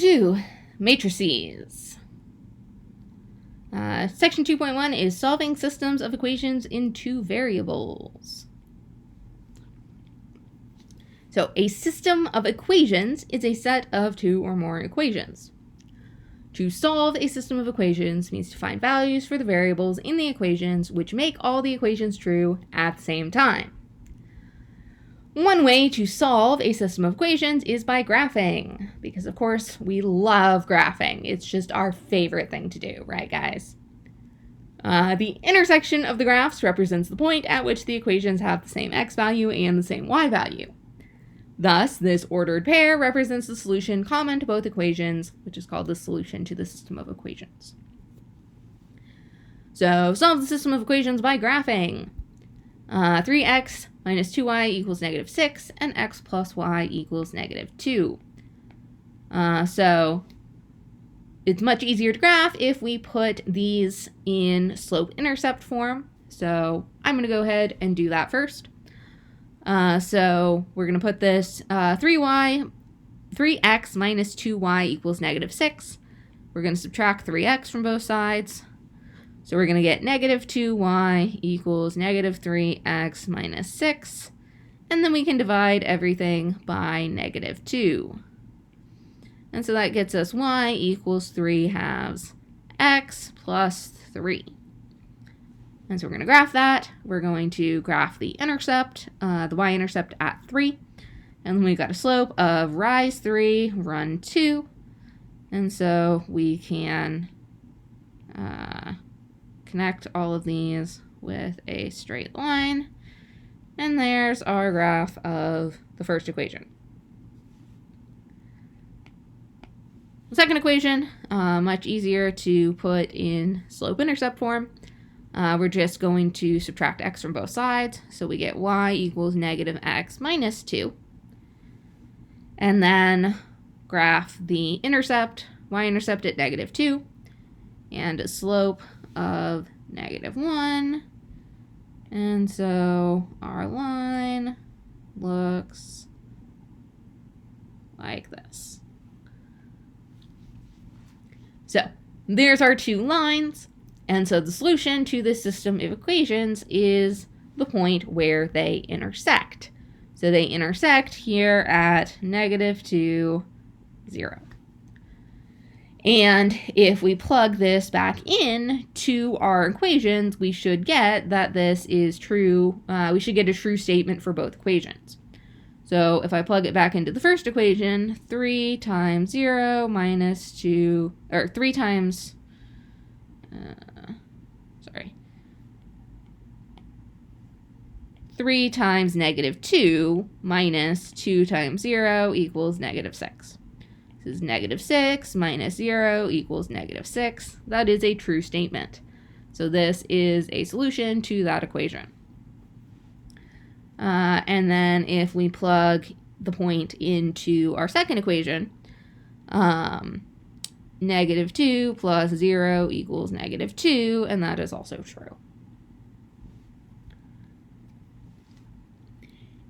2. Matrices. Section 2.1 is solving systems of equations in two variables. So a system of equations is a set of two or more equations. To solve a system of equations means to find values for the variables in the equations which make all the equations true at the same time. One way to solve a system of equations is by graphing, because of course we love graphing. It's just our favorite thing to do, right guys? The intersection of the graphs represents the point at which the equations have the same x value and the same y value. Thus, this ordered pair represents the solution common to both equations, which is called the solution to the system of equations. So, solve the system of equations by graphing. 3x minus 2y equals negative 6, and x plus y equals negative 2. So, it's much easier to graph if we put these in slope-intercept form. So, I'm going to go ahead and do that first. So we're going to put this 3x minus 2y equals negative 6. We're going to subtract 3x from both sides. So we're going to get negative 2y equals negative 3x minus 6. And then we can divide everything by negative 2. And so that gets us y equals 3 halves x plus 3. And so we're going to graph that. We're going to graph the intercept, the y-intercept at 3. And then we've got a slope of rise 3, run 2. And so we can connect all of these with a straight line. And there's our graph of the first equation. The second equation, much easier to put in slope-intercept form. We're just going to subtract x from both sides, so we get y equals negative x minus 2. And then graph the intercept, y-intercept at negative 2, and a slope of negative 1. And so our line looks like this. So there's our two lines. And so the solution to this system of equations is the point where they intersect. So they intersect here at negative 2, 0. And if we plug this back in to our equations, we should get that this is true. We should get a true statement for both equations. So if I plug it back into the first equation, 3 times 0 minus 2, or 3 times... 3 times negative 2 minus 2 times 0 equals negative 6. This is negative 6 minus 0 equals negative 6. That is a true statement. So this is a solution to that equation. And then if we plug the point into our second equation, negative 2 plus 0 equals negative 2, and that is also true.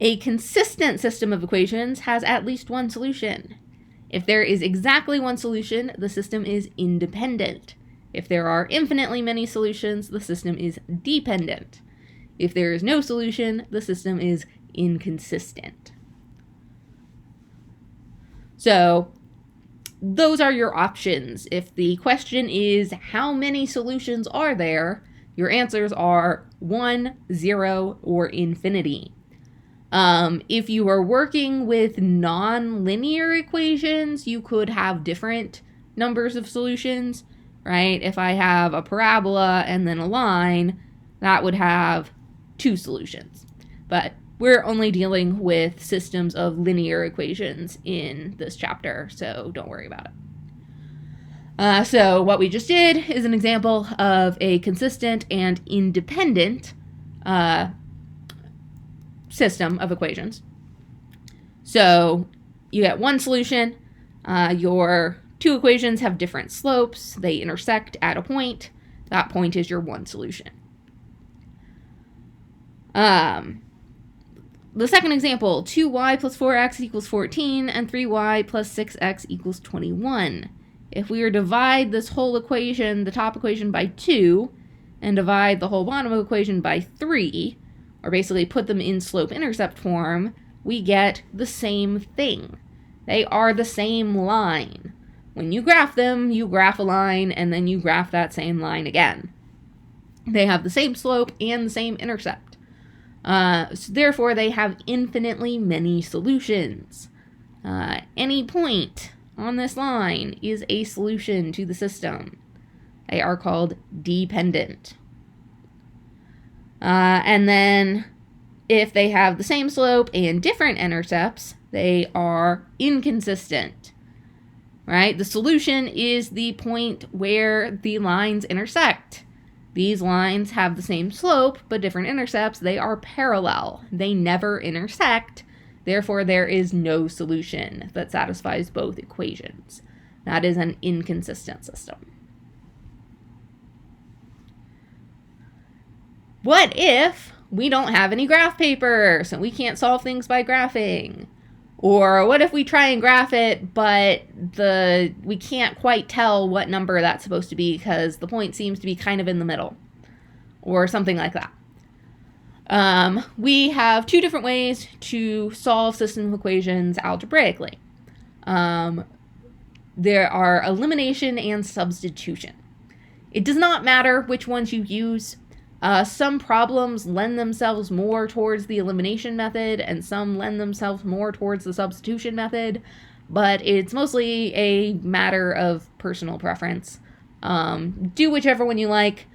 A consistent system of equations has at least one solution. If there is exactly one solution, the system is independent. If there are infinitely many solutions, the system is dependent. If there is no solution, the system is inconsistent. So, those are your options. If the question is how many solutions are there, your answers are 1, 0, or infinity. If you are working with non-linear equations, you could have different numbers of solutions, right? If I have a parabola and then a line, that would have 2 solutions. But we're only dealing with systems of linear equations in this chapter, so don't worry about it. So what we just did is an example of a consistent and independent system of equations. So you get one solution. Your two equations have different slopes. They intersect at a point. That point is your one solution. the second example, 2y plus 4x equals 14, and 3y plus 6x equals 21. If we were to divide this whole equation, the top equation, by 2, and divide the whole bottom equation by 3, or basically put them in slope-intercept form, we get the same thing. They are the same line. When you graph them, you graph a line, and then you graph that same line again. They have the same slope and the same intercept. So therefore, they have infinitely many solutions. Any point on this line is a solution to the system. They are called dependent. And then if they have the same slope and different intercepts, they are inconsistent, right? The solution is the point where the lines intersect. These lines have the same slope, but different intercepts. They are parallel. They never intersect. Therefore, there is no solution that satisfies both equations. That is an inconsistent system. What if we don't have any graph paper, so we can't solve things by graphing? Or what if we try and graph it, but we can't quite tell what number that's supposed to be because the point seems to be kind of in the middle, or something like that. We have two different ways to solve system equations algebraically. There are elimination and substitution. It does not matter which ones you use. Some problems lend themselves more towards the elimination method, and some lend themselves more towards the substitution method, but it's mostly a matter of personal preference. Do whichever one you like.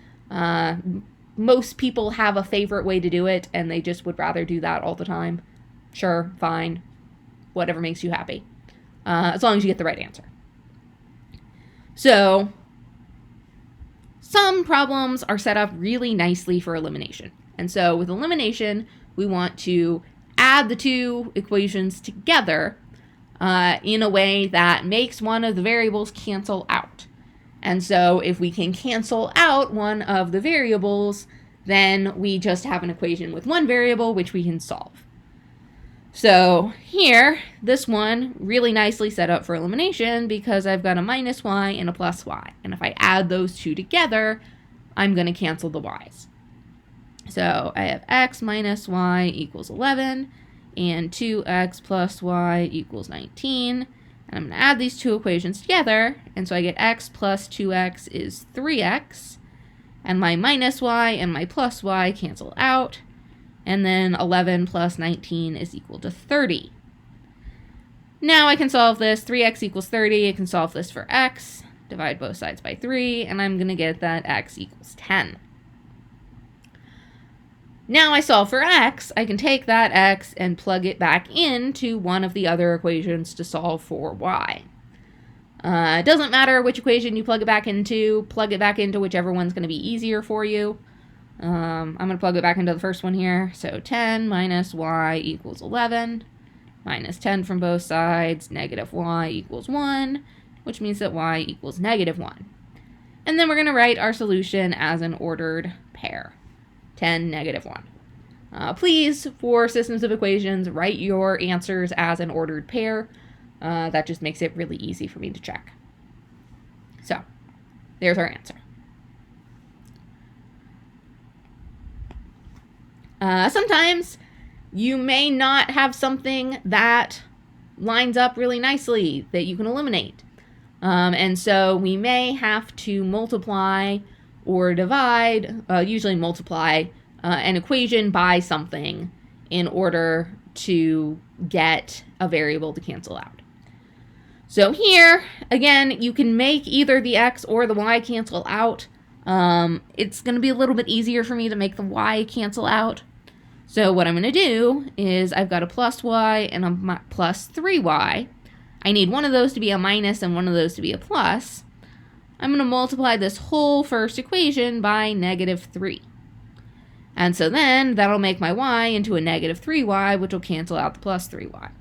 Most people have a favorite way to do it, and they just would rather do that all the time. Sure, fine, whatever makes you happy, as long as you get the right answer. So, some problems are set up really nicely for elimination. And so with elimination, we want to add the two equations together in a way that makes one of the variables cancel out. And so if we can cancel out one of the variables, then we just have an equation with one variable which we can solve. So here, this one really nicely set up for elimination because I've got a minus y and a plus y. And if I add those two together, I'm going to cancel the y's. So I have x minus y equals 11 and 2x plus y equals 19. And I'm going to add these two equations together. And so I get x plus 2x is 3x. And my minus y and my plus y cancel out. And then 11 plus 19 is equal to 30. Now I can solve this. 3x equals 30. I can solve this for x. Divide both sides by 3. And I'm going to get that x equals 10. Now I solve for x. I can take that x and plug it back into one of the other equations to solve for y. It doesn't matter which equation you plug it back into whichever one's going to be easier for you. I'm going to plug it back into the first one here. So 10 minus y equals 11, minus 10 from both sides, negative y equals 1, which means that y equals negative 1. And then we're going to write our solution as an ordered pair, 10, negative 1. Please, for systems of equations, write your answers as an ordered pair. That just makes it really easy for me to check. So, there's our answer. Sometimes you may not have something that lines up really nicely that you can eliminate. And so we may have to multiply or divide, usually multiply, an equation by something in order to get a variable to cancel out. So here, again, you can make either the x or the y cancel out. It's going to be a little bit easier for me to make the y cancel out. So what I'm going to do is I've got a plus y and a plus 3y. I need one of those to be a minus and one of those to be a plus. I'm going to multiply this whole first equation by negative 3. And so then that'll make my y into a negative 3y, which will cancel out the plus 3y.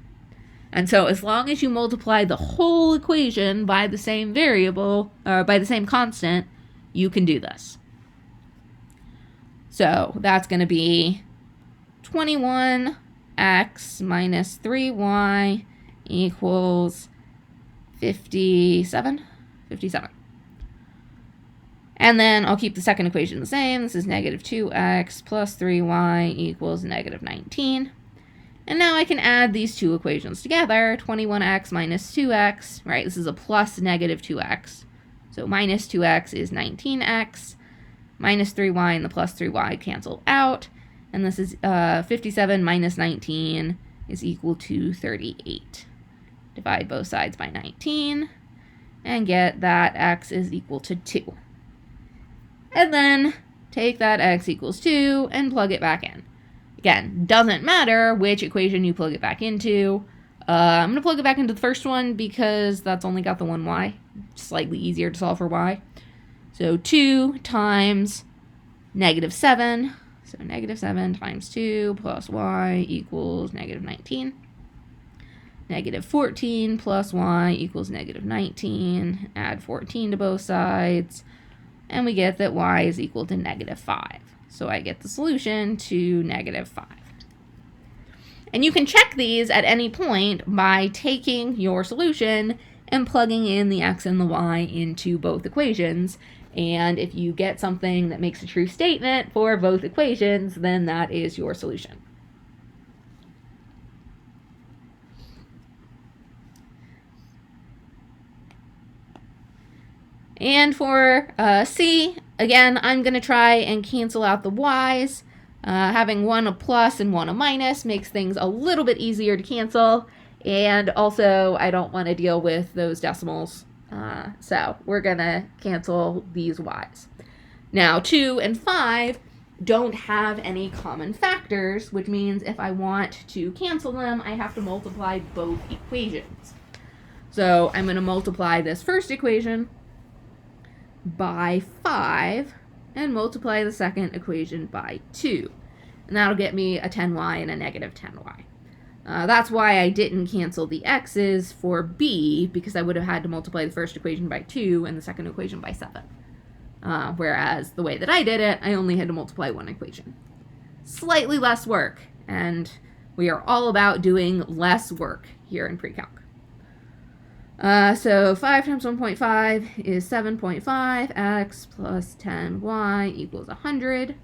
And so as long as you multiply the whole equation by the same variable, or by the same constant, you can do this. So that's going to be 21 2x minus 3y equals 57. And then I'll keep the second equation the same. This is negative 2x plus 3y equals negative 19. And now I can add these two equations together. 21x minus 2x, right? This is a plus negative 2x. So minus 2x is 19x. Minus 3y and the plus 3y cancel out. And this is 57 minus 19 is equal to 38. Divide both sides by 19 and get that x is equal to 2. And then take that x equals 2 and plug it back in. Again, doesn't matter which equation you plug it back into. I'm going to plug it back into the first one because that's only got the one y. Slightly easier to solve for y. So 2 times negative 7. So negative 7 times 2 plus y equals negative 19. Negative 14 plus y equals negative 19. Add 14 to both sides. And we get that y is equal to negative 5. So I get the solution to negative 5. And you can check these at any point by taking your solution and plugging in the x and the y into both equations. And if you get something that makes a true statement for both equations, then that is your solution. And for C, again, I'm going to try and cancel out the y's. Having one a plus and one a minus makes things a little bit easier to cancel. And also, I don't want to deal with those decimals. So we're going to cancel these y's. Now, 2 and 5 don't have any common factors, which means if I want to cancel them, I have to multiply both equations. So I'm going to multiply this first equation by 5 and multiply the second equation by 2. And that'll get me a 10y and a negative 10y. That's why I didn't cancel the x's for B, because I would have had to multiply the first equation by 2 and the second equation by 7. Whereas the way that I did it, I only had to multiply one equation. Slightly less work, and we are all about doing less work here in pre-calc. So 5 times 1.5 is 7.5, x plus 10y equals 100,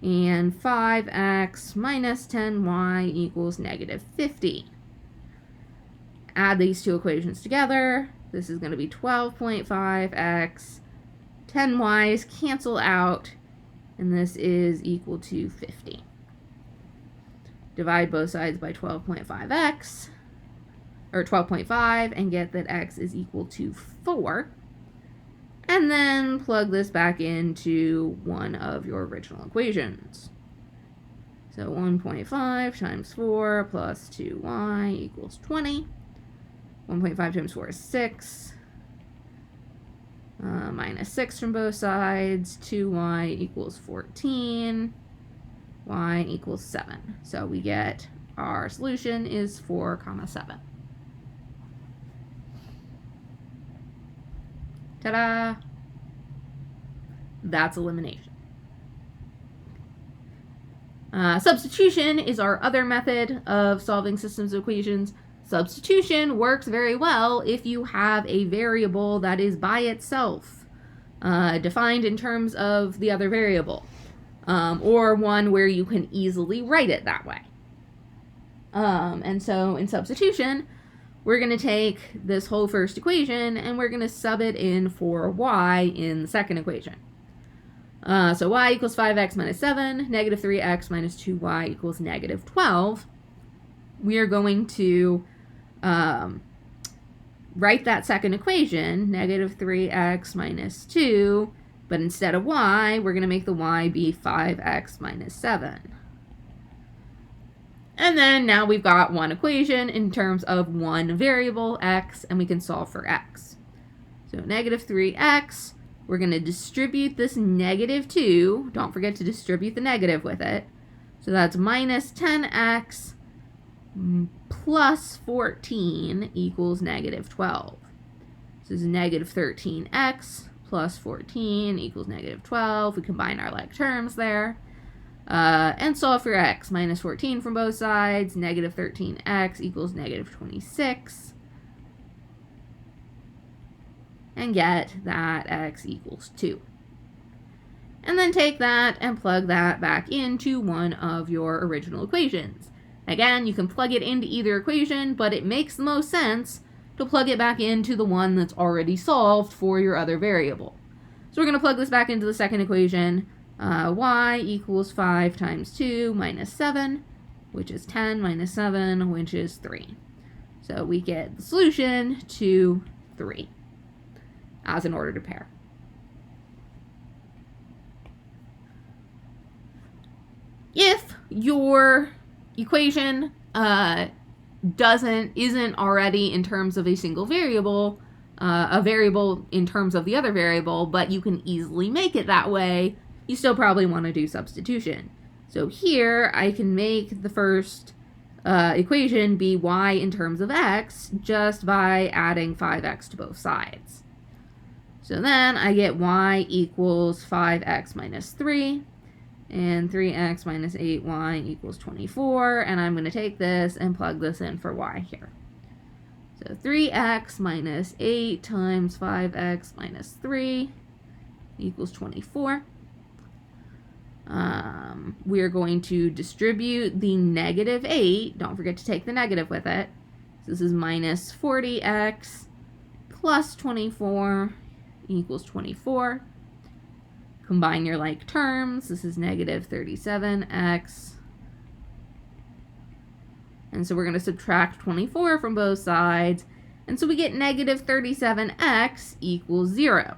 and 5x minus 10y equals negative 50. Add these two equations together. This is going to be 12.5x, 10y's cancel out, and this is equal to 50. Divide both sides by 12.5x. Or 12.5, and get that x is equal to 4. And then plug this back into one of your original equations. So 1.5 times 4 plus 2y equals 20. 1.5 times 4 is 6. Minus 6 from both sides. 2y equals 14. Y equals 7. So we get our solution is 4, 7. Ta-da! That's elimination. Substitution is our other method of solving systems of equations. Substitution works very well if you have a variable that is by itself, defined in terms of the other variable, or one where you can easily write it that way. And so in substitution, we're going to take this whole first equation and we're going to sub it in for y in the second equation. So y equals 5x minus 7, negative 3x minus 2y equals negative 12. We are going to write that second equation, negative 3x minus 2, but instead of y, we're going to make the y be 5x minus 7. And then now we've got one equation in terms of one variable, x, and we can solve for x. So negative 3x, we're going to distribute this negative 2. Don't forget to distribute the negative with it. So that's minus 10x plus 14 equals negative 12. So this is negative 13x plus 14 equals negative 12. We combine our like terms there. and solve for x. Minus 14 from both sides, negative 13x equals negative 26. And get that x equals 2. And then take that and plug that back into one of your original equations. Again, you can plug it into either equation, but it makes the most sense to plug it back into the one that's already solved for your other variable. So we're going to plug this back into the second equation. Y equals 5 times 2 minus 7, which is 10 minus 7, which is 3. So we get the solution to 3 as an ordered pair. If your equation isn't already in terms of a single variable, a variable in terms of the other variable, but you can easily make it that way, you still probably want to do substitution. So here I can make the first equation be y in terms of x just by adding 5x to both sides. So then I get y equals 5x minus 3, and 3x minus 8y equals 24, and I'm going to take this and plug this in for y here. So 3x minus 8 times 5x minus 3 equals 24. We are going to distribute the negative 8. Don't forget to take the negative with it. So this is minus 40x plus 24 equals 24. Combine your like terms. This is negative 37x. And so we're going to subtract 24 from both sides. And so we get negative 37x equals 0.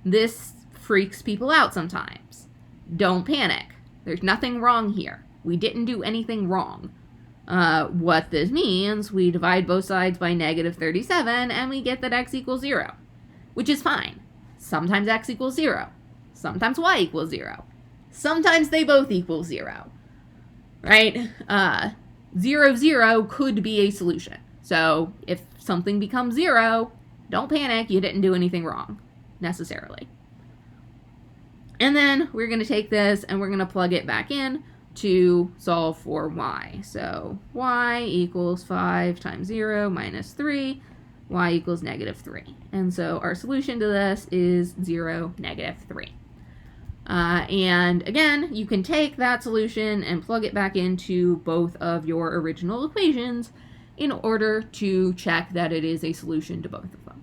This freaks people out sometimes. Don't panic. There's nothing wrong here. We didn't do anything wrong. What this means, we divide both sides by negative 37 and we get that x equals 0, which is fine. Sometimes x equals 0. Sometimes y equals 0. Sometimes they both equal 0, right? 0, 0 could be a solution. So if something becomes 0, don't panic. You didn't do anything wrong, necessarily. And then we're going to take this and we're going to plug it back in to solve for y. So y equals 5 times 0 minus 3. Y equals negative 3. And so our solution to this is 0, negative 3. And again, you can take that solution and plug it back into both of your original equations in order to check that it is a solution to both of them.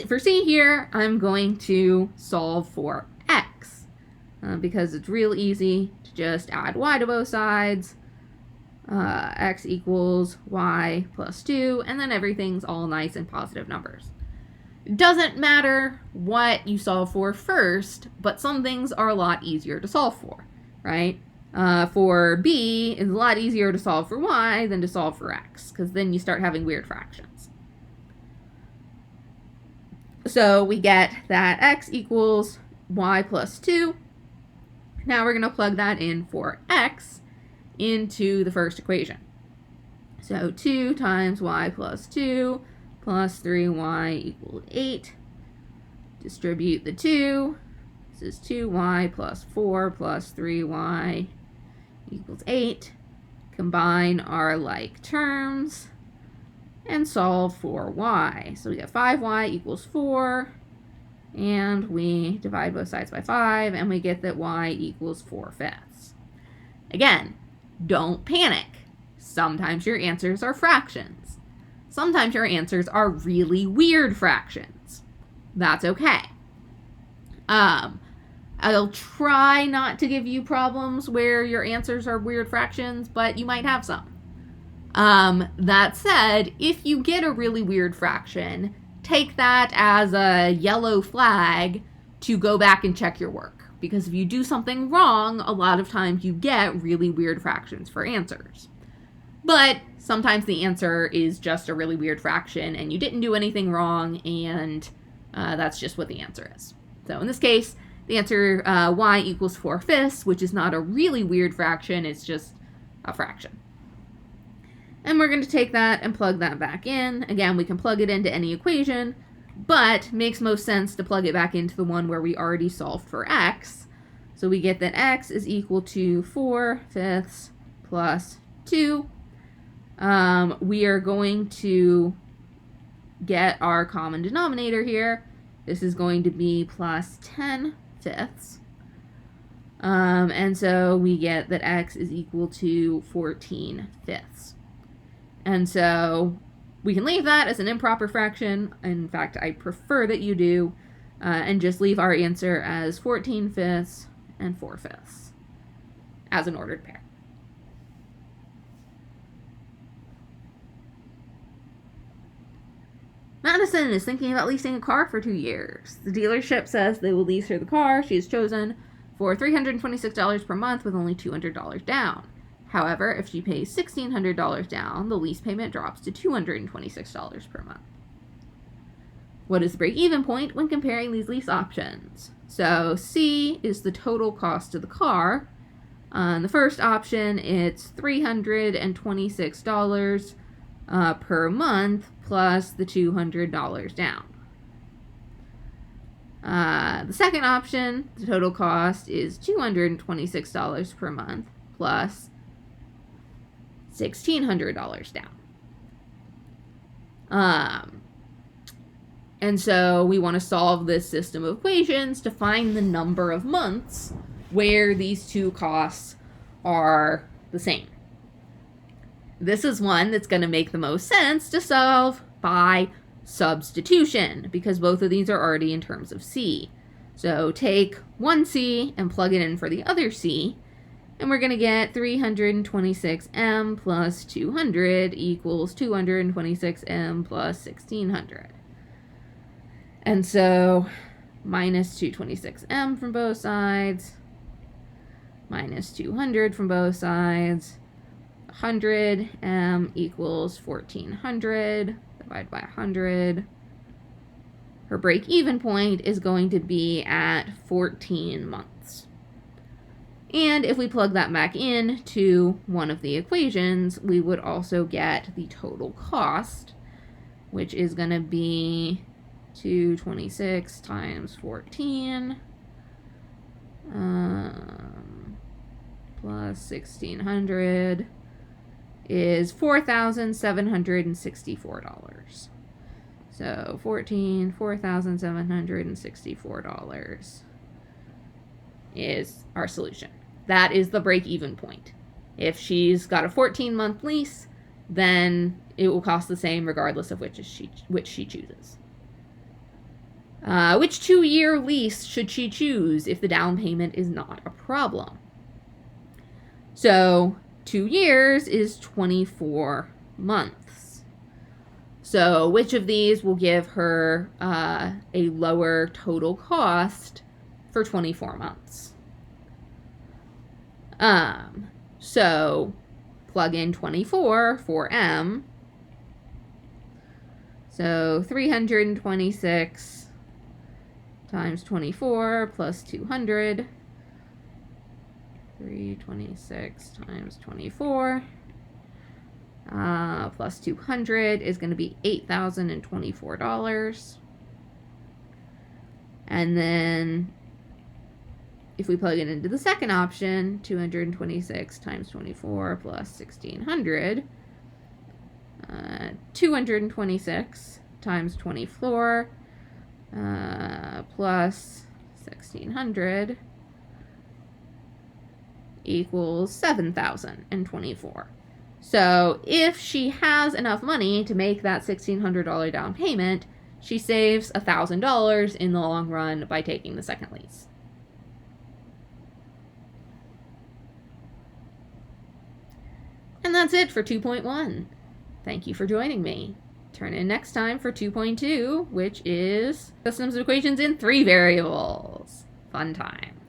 For C here, I'm going to solve for x because it's real easy to just add y to both sides. X equals y plus 2, and then everything's all nice and positive numbers. It doesn't matter what you solve for first, but some things are a lot easier to solve for, right? For b, it's a lot easier to solve for y than to solve for x, because then you start having weird fractions. So we get that x equals y plus 2. Now we're going to plug that in for x into the first equation. So 2 times y plus 2 plus 3y equals 8. Distribute the 2. This is 2y plus 4 plus 3y equals 8. Combine our like terms and solve for y. So we get 5y equals 4, and we divide both sides by 5, and we get that y equals 4/5. Again, don't panic. Sometimes your answers are fractions. Sometimes your answers are really weird fractions. That's okay. I'll try not to give you problems where your answers are weird fractions, but you might have some. That said, if you get a really weird fraction, take that as a yellow flag to go back and check your work. Because if you do something wrong, a lot of times you get really weird fractions for answers. But sometimes the answer is just a really weird fraction and you didn't do anything wrong, and that's just what the answer is. So in this case, the answer y equals 4/5, which is not a really weird fraction, it's just a fraction. And we're going to take that and plug that back in. Again, we can plug it into any equation. but makes most sense to plug it back into the one where we already solved for x. So we get that x is equal to 4/5 plus 2. We are going to get our common denominator here. This is going to be plus 10/5. And so we get that x is equal to 14/5. And so we can leave that as an improper fraction. In fact, I prefer that you do, and just leave our answer as 14/5 and 4/5 as an ordered pair. Madison is thinking about leasing a car for 2 years. The dealership says they will lease her the car she has chosen for $326 per month with only $200 down. However, if she pays $1,600 down, the lease payment drops to $226 per month. What is the break-even point when comparing these lease options? So C is the total cost of the car. On the first option, it's $326 per month plus the $200 down. The second option, the total cost is $226 per month plus $1,600 down. And so we want to solve this system of equations to find the number of months where these two costs are the same. This is one that's going to make the most sense to solve by substitution, because both of these are already in terms of C. So take one C and plug it in for the other C, and we're going to get 326m plus 200 equals 226m plus 1,600. And so minus 226m from both sides, minus 200 from both sides, 100m equals 1,400, divided by 100. Her break-even point is going to be at 14 months. And if we plug that back in to one of the equations, we would also get the total cost, which is going to be 226 times 14 plus 1,600 is $4,764. So $4,764 is our solution. That is the break-even point. If she's got a 14-month lease, then it will cost the same regardless of which she chooses. Which 2-year lease should she choose if the down payment is not a problem? So 2 years is 24 months. So which of these will give her a lower total cost for 24 months? So plug in 24 for M. So 326 times 24 plus 200. 326 times 24 plus 200 is going to be $8,024. And then if we plug it into the second option, 226 times 24 plus 1,600, 226 times 24 plus 1,600 equals 7,024. So if she has enough money to make that $1,600 down payment, she saves $1,000 in the long run by taking the second lease. And that's it for 2.1. Thank you for joining me. Turn in next time for 2.2, which is systems of equations in 3 variables. Fun time.